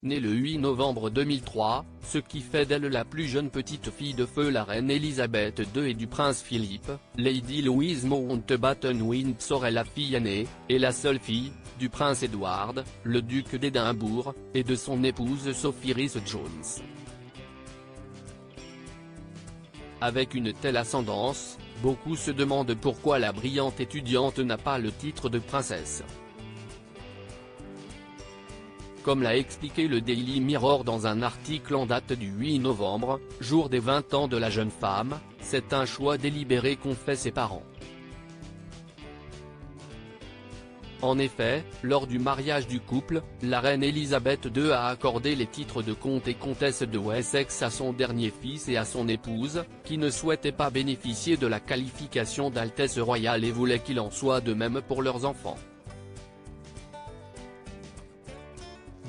Née le 8 novembre 2003, ce qui fait d'elle la plus jeune petite fille de feu la reine Elisabeth II et du prince Philippe, Lady Louise Mountbatten-Windsor est la fille aînée, et la seule fille, du prince Edward, le duc d'Édimbourg, et de son épouse Sophie Rhys-Jones. Avec une telle ascendance, beaucoup se demandent pourquoi la brillante étudiante n'a pas le titre de princesse. Comme l'a expliqué le Daily Mirror dans un article en date du 8 novembre, jour des 20 ans de la jeune femme, c'est un choix délibéré qu'ont fait ses parents. En effet, lors du mariage du couple, la reine Elisabeth II a accordé les titres de comte et comtesse de Wessex à son dernier fils et à son épouse, qui ne souhaitaient pas bénéficier de la qualification d'altesse royale et voulaient qu'il en soit de même pour leurs enfants.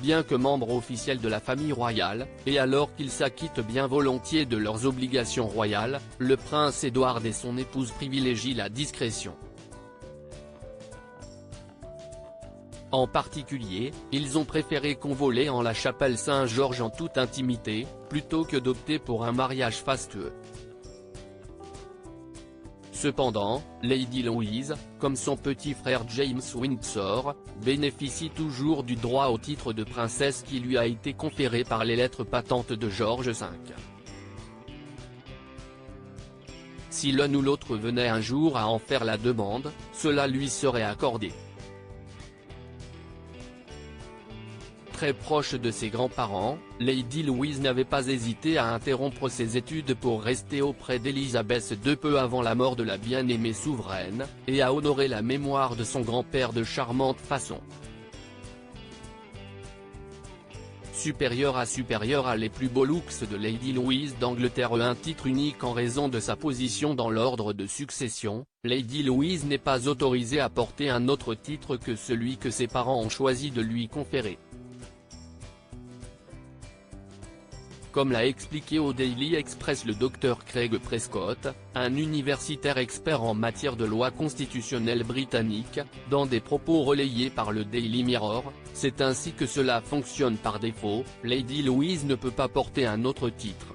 Bien que membre officiel de la famille royale, et alors qu'ils s'acquittent bien volontiers de leurs obligations royales, le prince Édouard et son épouse privilégient la discrétion. En particulier, ils ont préféré convoler en la chapelle Saint-Georges en toute intimité, plutôt que d'opter pour un mariage fastueux. Cependant, Lady Louise, comme son petit frère James Windsor, bénéficie toujours du droit au titre de princesse qui lui a été conféré par les lettres patentes de George V. Si l'un ou l'autre venait un jour à en faire la demande, cela lui serait accordé. Très proche de ses grands-parents, Lady Louise n'avait pas hésité à interrompre ses études pour rester auprès d'Élisabeth II peu avant la mort de la bien-aimée souveraine, et à honorer la mémoire de son grand-père de charmante façon. Supérieure à les plus beaux looks de Lady Louise d'Angleterre, un titre unique en raison de sa position dans l'ordre de succession, Lady Louise n'est pas autorisée à porter un autre titre que celui que ses parents ont choisi de lui conférer. Comme l'a expliqué au Daily Express le Dr Craig Prescott, un universitaire expert en matière de loi constitutionnelle britannique, dans des propos relayés par le Daily Mirror, c'est ainsi que cela fonctionne par défaut, Lady Louise ne peut pas porter un autre titre.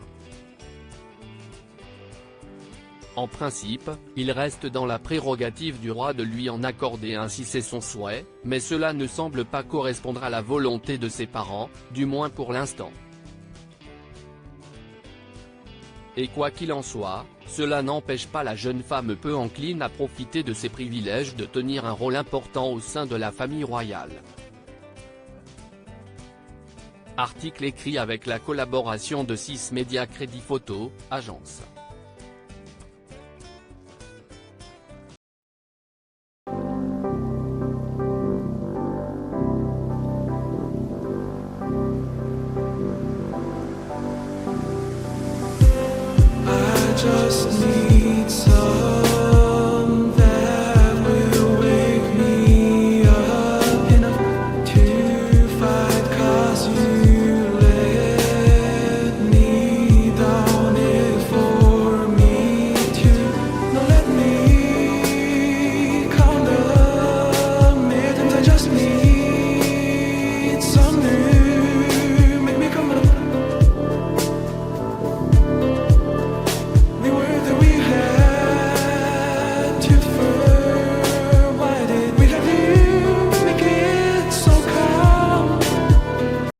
En principe, il reste dans la prérogative du roi de lui en accorder un si c'est son souhait, mais cela ne semble pas correspondre à la volonté de ses parents, du moins pour l'instant. Et quoi qu'il en soit, cela n'empêche pas la jeune femme peu encline à profiter de ses privilèges de tenir un rôle important au sein de la famille royale. Article écrit avec la collaboration de 6 médias Crédit Photo, agence. Just need some that will wake me up enough to fight, 'cause you let me down it for me to not let me count the minutes. I just need some new, make me come up. We were that we had to